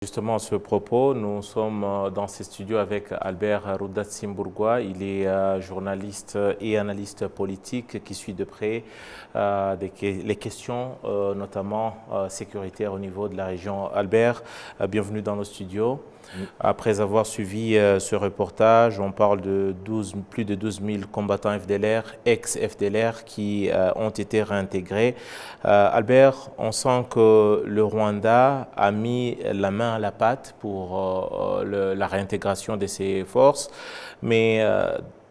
Justement, à ce propos, nous sommes dans ces studios avec Albert Roudat Simbourgois. Il est journaliste et analyste politique qui suit de près les questions, notamment sécuritaires au niveau de la région. Albert, bienvenue dans nos studios. Après avoir suivi ce reportage, on parle de plus de 12 000 combattants FDLR, ex-FDLR, qui ont été réintégrés. Albert, on sent que le Rwanda a mis la main à la pâte pour la réintégration de ses forces, mais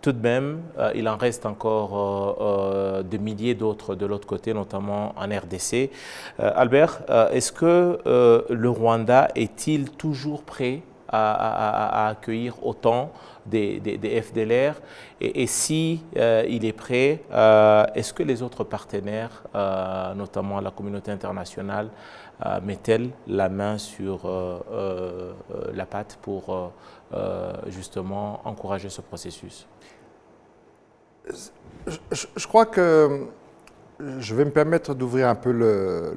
tout de même, il en reste encore des milliers d'autres de l'autre côté, notamment en RDC. Albert, est-ce que le Rwanda est-il toujours prêt à accueillir autant des FDLR et si il est prêt, est-ce que les autres partenaires, notamment la communauté internationale, met-elle la main sur la pâte pour justement encourager ce processus? Je crois que je vais me permettre d'ouvrir un peu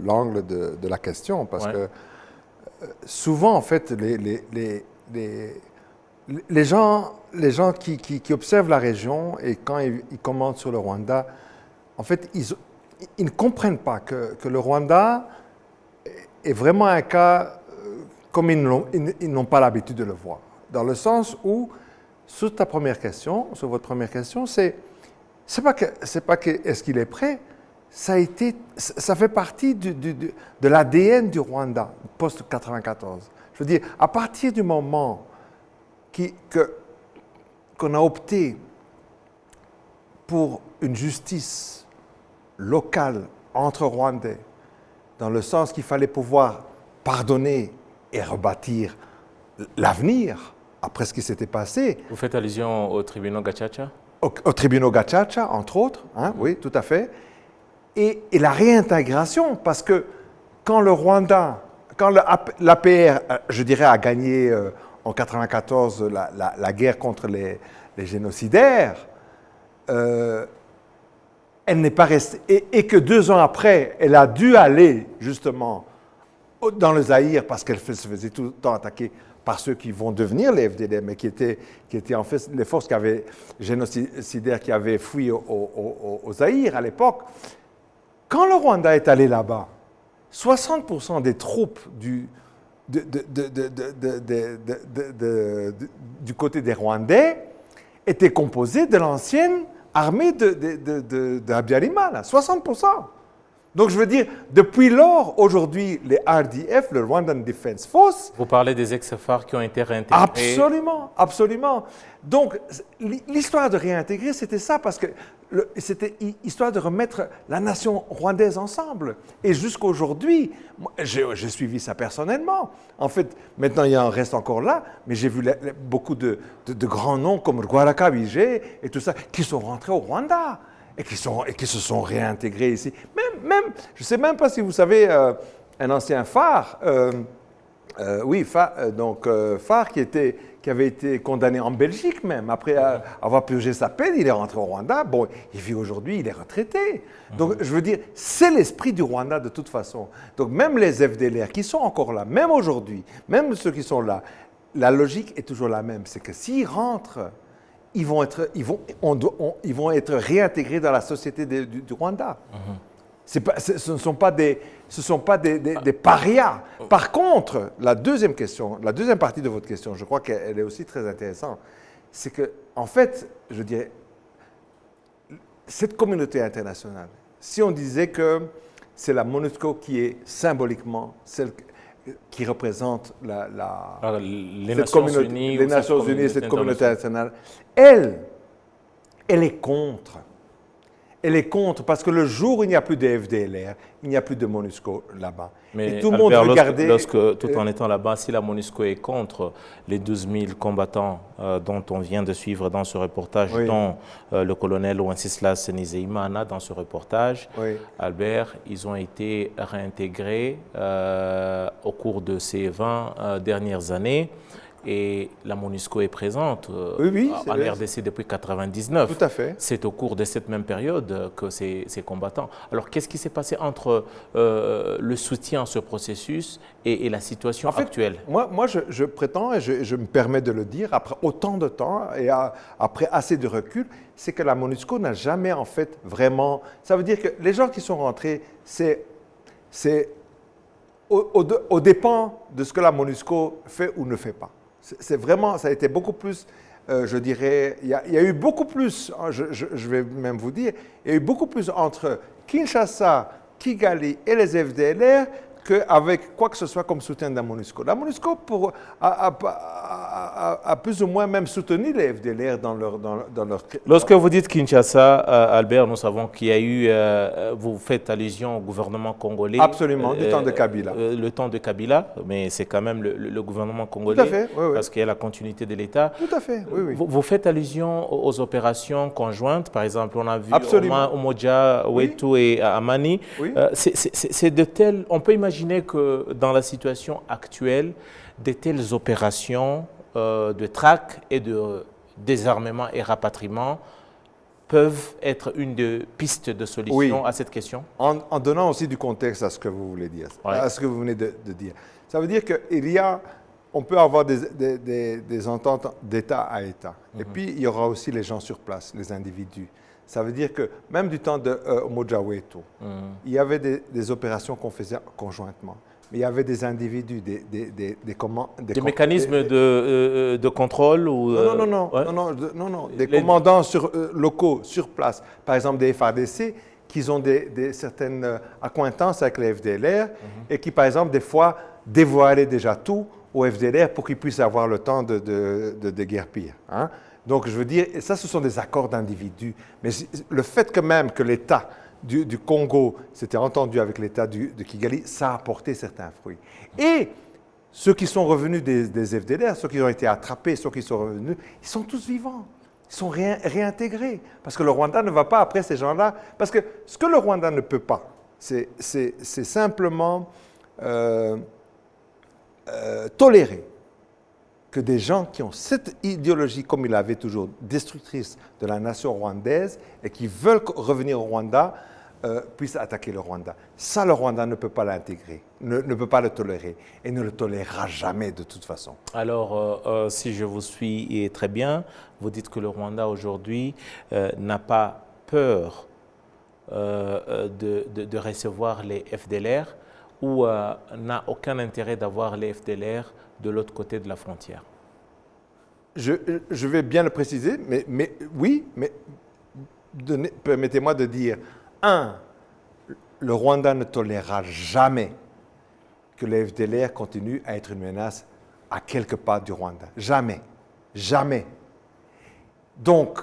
l'angle de la question parce que souvent, en fait, les gens qui observent la région et quand ils commentent sur le Rwanda, en fait, ils ne comprennent pas que le Rwanda est vraiment un cas comme ils n'ont pas l'habitude de le voir. Dans le sens où, sur votre première question, c'est pas que est-ce qu'il est prêt, ça fait partie de l'ADN du Rwanda, post-94. Je veux dire, à partir du moment qu'on a opté pour une justice locale entre Rwandais, dans le sens qu'il fallait pouvoir pardonner et rebâtir l'avenir après ce qui s'était passé. Vous faites allusion au tribunal Gacaca? Au tribunal Gacaca, entre autres, hein, oui, tout à fait. Et la réintégration, parce que quand le Rwanda, quand l'APR, je dirais, a gagné en 1994 la guerre contre les génocidaires, elle n'est pas restée, et que 2 ans après, elle a dû aller justement dans le Zaïre parce qu'elle se faisait tout le temps attaquer par ceux qui vont devenir les FDLR, mais qui étaient en fait les forces génocidaires qui avaient fui au Zaïre à l'époque. Quand le Rwanda est allé là-bas, 60% des troupes du côté des Rwandais étaient composées de l'ancienne armée de Habyarimana, 60%. Donc je veux dire, depuis lors, aujourd'hui, les RDF, le Rwandan Defense Force... Vous parlez des ex-FARC qui ont été réintégrés? Absolument, absolument. Donc l'histoire de réintégrer, c'était ça, parce que c'était histoire de remettre la nation rwandaise ensemble. Et jusqu'à aujourd'hui, j'ai suivi ça personnellement. En fait, maintenant, il en reste encore là, mais j'ai vu beaucoup de grands noms comme Rwarakabije et tout ça, qui sont rentrés au Rwanda. Et qui se sont réintégrés ici. Même je ne sais même pas si vous savez, un ancien phare, phare qui avait été condamné en Belgique même, après avoir purgé sa peine, il est rentré au Rwanda. Bon, il vit aujourd'hui, il est retraité. Donc, je veux dire, c'est l'esprit du Rwanda de toute façon. Donc, même les FDLR qui sont encore là, même aujourd'hui, même ceux qui sont là, la logique est toujours la même. C'est que s'ils rentrent, ils vont être réintégrés dans la société du Rwanda. Ce ne sont pas des parias. Par contre, la deuxième partie de votre question, je crois qu'elle est aussi très intéressante, c'est que, en fait, je dirais, cette communauté internationale, si on disait que c'est la MONUSCO qui est symboliquement celle qui représente les Nations Unies, cette communauté internationale, elle est contre. Elle est contre parce que le jour où il n'y a plus de FDLR, il n'y a plus de MONUSCO là-bas. Mais et tout le Albert, monde regardait... tout en étant là-bas, si la MONUSCO est contre les 12 000 combattants dont on vient de suivre dans ce reportage, dont le colonel Wenceslas Nizeyimana dans ce reportage, Albert, ils ont été réintégrés au cours de ces 20 dernières années. Et la MONUSCO est présente en RDC depuis 1999. Tout à fait. C'est au cours de cette même période que ces combattants. Alors, qu'est-ce qui s'est passé entre le soutien à ce processus et la situation actuelle? Moi, je prétends, et je me permets de le dire, après autant de temps et après assez de recul, c'est que la MONUSCO n'a jamais en fait vraiment... Ça veut dire que les gens qui sont rentrés, c'est au dépend de ce que la MONUSCO fait ou ne fait pas. C'est vraiment, ça a été beaucoup plus, je dirais, il y a eu beaucoup plus, je vais même vous dire, il y a eu beaucoup plus entre Kinshasa, Kigali et les FDLR qu'avec quoi que ce soit comme soutien de la MONUSCO. La MONUSCO a plus ou moins même soutenu les FDLR dans leur... Lorsque vous dites Kinshasa, Albert, nous savons qu'il y a eu, vous faites allusion au gouvernement congolais. Absolument, du temps de Kabila. Le temps de Kabila, mais c'est quand même le gouvernement congolais. Tout à fait, oui, oui. Parce qu'il y a la continuité de l'État. Tout à fait, oui, oui. Vous faites allusion aux opérations conjointes, par exemple, on a vu Umoja, Wetu et Amani. Oui. C'est de telles, on peut imaginer que dans la situation actuelle, de telles opérations de traque et de désarmement et rapatriement peuvent être une des pistes de solution à cette question? En donnant aussi du contexte à ce que vous voulez dire, à ce que vous venez de dire. Ça veut dire qu'on peut avoir des ententes d'État à État. Et puis, il y aura aussi les gens sur place, les individus. Ça veut dire que même du temps de Umoja Wetu, il y avait des opérations qu'on faisait conjointement. Mais il y avait des individus, des mécanismes de contrôle ou non, des commandants locaux sur place. Par exemple, des FARDC qui ont certaines accointances avec les FDLR et qui, par exemple, des fois, dévoilaient déjà tout aux FDLR pour qu'ils puissent avoir le temps de déguerpir. Hein? Donc, je veux dire, ça, ce sont des accords d'individus. Mais le fait que même que l'État du Congo s'était entendu avec l'État de Kigali, ça a apporté certains fruits. Et ceux qui sont revenus des FDLR, ceux qui ont été attrapés, ceux qui sont revenus, ils sont tous vivants. Ils sont réintégrés. Parce que le Rwanda ne va pas après ces gens-là. Parce que ce que le Rwanda ne peut pas, c'est simplement tolérer que des gens qui ont cette idéologie, comme il avait toujours, destructrice de la nation rwandaise et qui veulent revenir au Rwanda, puissent attaquer le Rwanda. Ça, le Rwanda ne peut pas l'intégrer, ne peut pas le tolérer et ne le tolérera jamais de toute façon. Alors, si je vous suis très bien, vous dites que le Rwanda aujourd'hui n'a pas peur de recevoir les FDLR ou n'a aucun intérêt d'avoir les FDLR de l'autre côté de la frontière? Je vais bien le préciser, mais oui, mais permettez-moi de dire, le Rwanda ne tolérera jamais que les FDLR continuent à être une menace à quelques pas du Rwanda. Jamais. Jamais. Donc,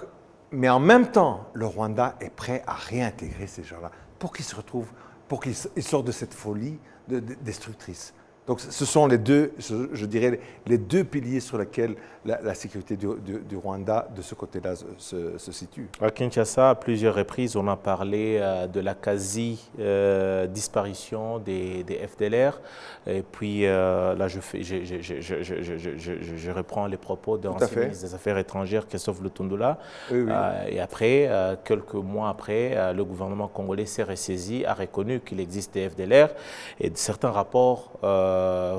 mais en même temps, le Rwanda est prêt à réintégrer ces gens-là pour qu'ils se retrouvent, pour qu'ils sortent de cette folie destructrice. Donc, ce sont les deux, je dirais, les deux piliers sur lesquels la sécurité du Rwanda, de ce côté-là, se situe. À Kinshasa, à plusieurs reprises, on a parlé de la quasi-disparition des FDLR. Et puis, là, je reprends les propos de l'ancien ministre des Affaires étrangères, Christophe Lutundula. Oui, oui. Et après, quelques mois après, le gouvernement congolais s'est ressaisi, a reconnu qu'il existe des FDLR. Et certains rapports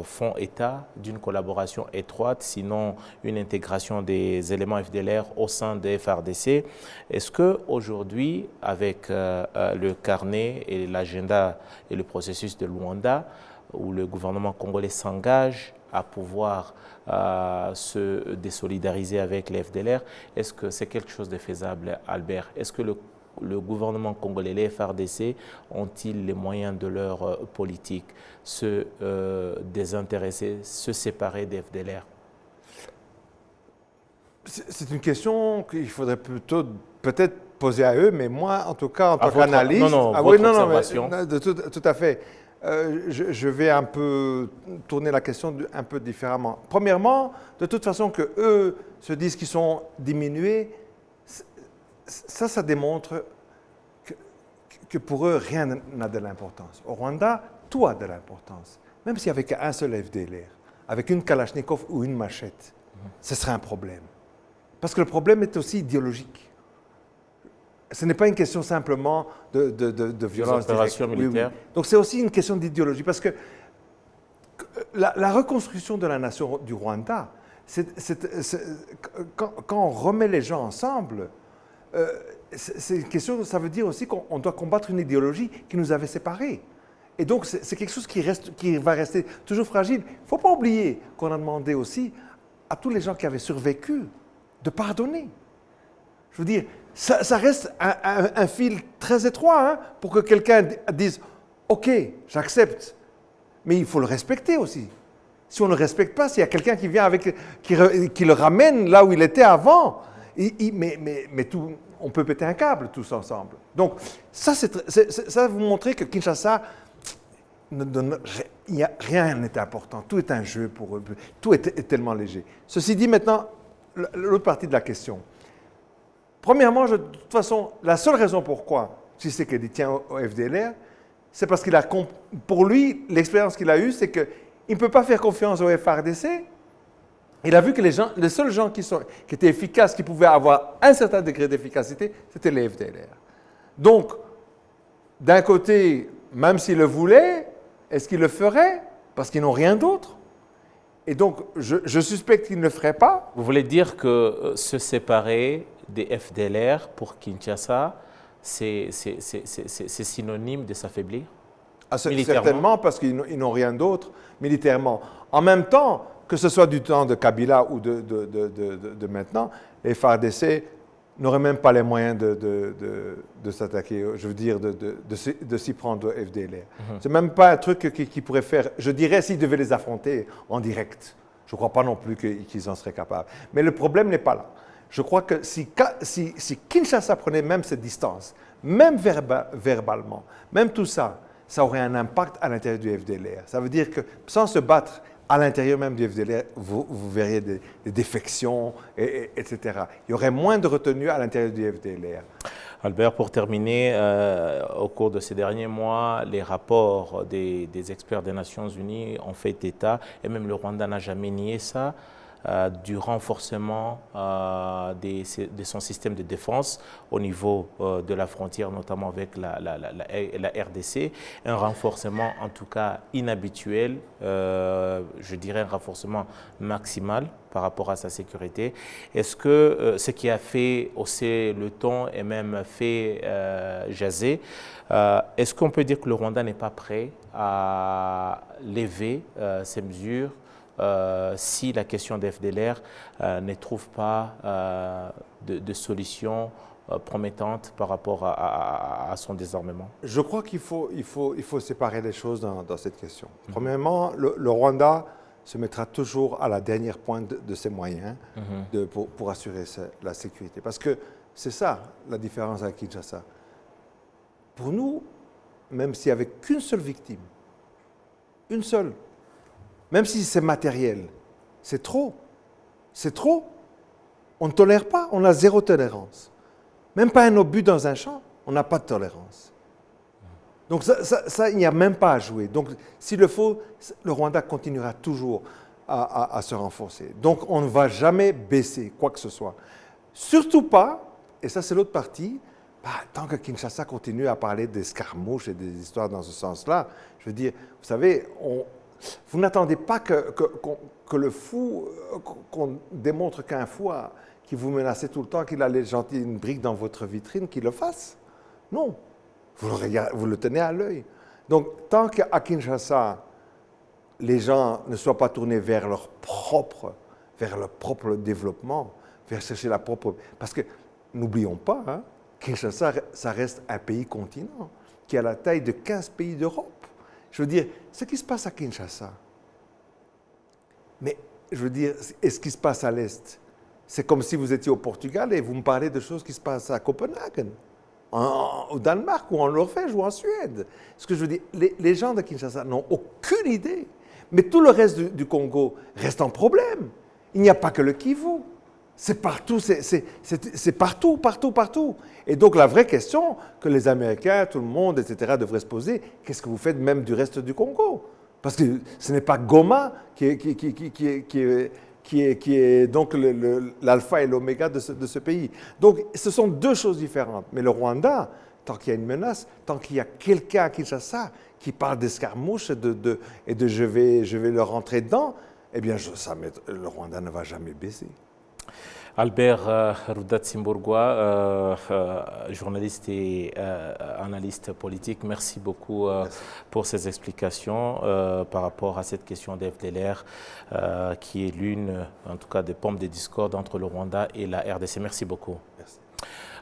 font état d'une collaboration étroite, sinon une intégration des éléments FDLR au sein des FARDC. Est-ce qu'aujourd'hui, avec le carnet et l'agenda et le processus de Luanda, où le gouvernement congolais s'engage à pouvoir se désolidariser avec les FDLR, est-ce que c'est quelque chose de faisable, Albert? Est-ce que le gouvernement congolais, les FARDC, ont-ils les moyens de leur politique, se désintéresser, se séparer des FDLR? C'est une question qu'il faudrait plutôt peut-être poser à eux, mais moi, en tout cas, en tant qu'analyste... votre observation. Tout à fait. Je vais un peu tourner la question un peu différemment. Premièrement, de toute façon, qu'eux se disent qu'ils sont diminués, ça démontre que pour eux, rien n'a de l'importance. Au Rwanda, tout a de l'importance. Même si avec un seul FDLR, avec une Kalachnikov ou une machette, ce serait un problème. Parce que le problème est aussi idéologique. Ce n'est pas une question simplement de violence opérations militaires. Oui, oui. Donc c'est aussi une question d'idéologie. Parce que la reconstruction de la nation du Rwanda, quand on remet les gens ensemble, c'est une question, ça veut dire aussi qu'on doit combattre une idéologie qui nous avait séparés. Et donc c'est quelque chose qui va rester toujours fragile. Il ne faut pas oublier qu'on a demandé aussi à tous les gens qui avaient survécu de pardonner. Je veux dire, ça reste un fil très étroit hein, pour que quelqu'un dise « Ok, j'accepte ». Mais il faut le respecter aussi. Si on ne le respecte pas, s'il y a quelqu'un qui vient qui le ramène là où il était avant, mais tout, on peut péter un câble tous ensemble. Donc, ça vous montrer que Kinshasa, rien n'est important. Tout est un jeu pour eux. Tout est tellement léger. Ceci dit, maintenant, l'autre partie de la question. Premièrement, de toute façon, la seule raison pourquoi Tshisekedi tient au FDLR, c'est parce qu'il a, pour lui, l'expérience qu'il a eue, c'est qu'il ne peut pas faire confiance au FARDC. Il a vu que les seuls gens qui étaient efficaces, qui pouvaient avoir un certain degré d'efficacité, c'était les FDLR. Donc, d'un côté, même s'il le voulait, est-ce qu'il le ferait? Parce qu'ils n'ont rien d'autre. Et donc, je suspecte qu'il ne le ferait pas. Vous voulez dire que se séparer des FDLR pour Kinshasa, c'est synonyme de s'affaiblir militairement? Certainement, parce qu'ils n'ont rien d'autre militairement. En même temps, que ce soit du temps de Kabila ou de maintenant, les FARDC n'auraient même pas les moyens de s'attaquer, je veux dire, de s'y prendre au FDLR. C'est même pas un truc qu'ils pourraient faire, je dirais, s'ils devaient les affronter en direct. Je ne crois pas non plus qu'ils en seraient capables. Mais le problème n'est pas là. Je crois que si Kinshasa prenait même cette distance, même verbalement, même tout ça, ça aurait un impact à l'intérieur du FDLR. Ça veut dire que sans se battre à l'intérieur même du FDLR, vous verriez des défections, etc. Il y aurait moins de retenue à l'intérieur du FDLR. Albert, pour terminer, au cours de ces derniers mois, les rapports des experts des Nations Unies ont fait état, et même le Rwanda n'a jamais nié ça, du renforcement de son système de défense au niveau de la frontière, notamment avec la RDC. Un renforcement en tout cas inhabituel, je dirais un renforcement maximal par rapport à sa sécurité. Est-ce que ce qui a fait hausser le ton et même fait jaser, est-ce qu'on peut dire que le Rwanda n'est pas prêt à lever ces mesures si la question des FDLR ne trouve pas de solution promettante par rapport à son désarmement? Je crois qu'il faut séparer les choses dans cette question. Premièrement, le Rwanda se mettra toujours à la dernière pointe de ses moyens pour assurer la sécurité. Parce que c'est ça la différence avec Kinshasa. Pour nous, même s'il n'y avait qu'une seule victime, une seule, même si c'est matériel, c'est trop. C'est trop. On ne tolère pas, on a zéro tolérance. Même pas un obus dans un champ, on n'a pas de tolérance. Donc ça il n'y a même pas à jouer. Donc s'il le faut, le Rwanda continuera toujours à se renforcer. Donc on ne va jamais baisser quoi que ce soit. Surtout pas, et ça c'est l'autre partie, tant que Kinshasa continue à parler d'escarmouches et des histoires dans ce sens-là, je veux dire, vous savez, vous n'attendez pas que le fou, qu'on démontre qu'un fou qui vous menaçait tout le temps, qu'il a une brique dans votre vitrine, qu'il le fasse. Non. Vous le tenez à l'œil. Donc, tant qu'à Kinshasa, les gens ne soient pas tournés vers leur propre développement, vers chercher la propre... Parce que, n'oublions pas, hein, Kinshasa, ça reste un pays-continent qui a la taille de 15 pays d'Europe. Je veux dire, ce qui se passe à Kinshasa, mais je veux dire, et ce qui se passe à l'Est, c'est comme si vous étiez au Portugal et vous me parlez de choses qui se passent à Copenhague, au Danemark ou en Norvège ou en Suède. Ce que je veux dire, les gens de Kinshasa n'ont aucune idée. Mais tout le reste du Congo reste en problème. Il n'y a pas que le Kivu. C'est partout, c'est partout, partout, partout. Et donc la vraie question que les Américains, tout le monde, etc., devraient se poser, qu'est-ce que vous faites même du reste du Congo? Parce que ce n'est pas Goma qui est qui est donc l'alpha et l'oméga de ce pays. Donc ce sont deux choses différentes. Mais le Rwanda, tant qu'il y a une menace, tant qu'il y a quelqu'un à Kinshasa qui parle d'escarmouche et de je vais le rentrer dedans, eh bien le Rwanda ne va jamais baisser. Albert Rudatsimburwa, journaliste et analyste politique, merci beaucoup pour ces explications par rapport à cette question d'FDLR qui est l'une, en tout cas, des pompes de discorde entre le Rwanda et la RDC. Merci beaucoup. Merci.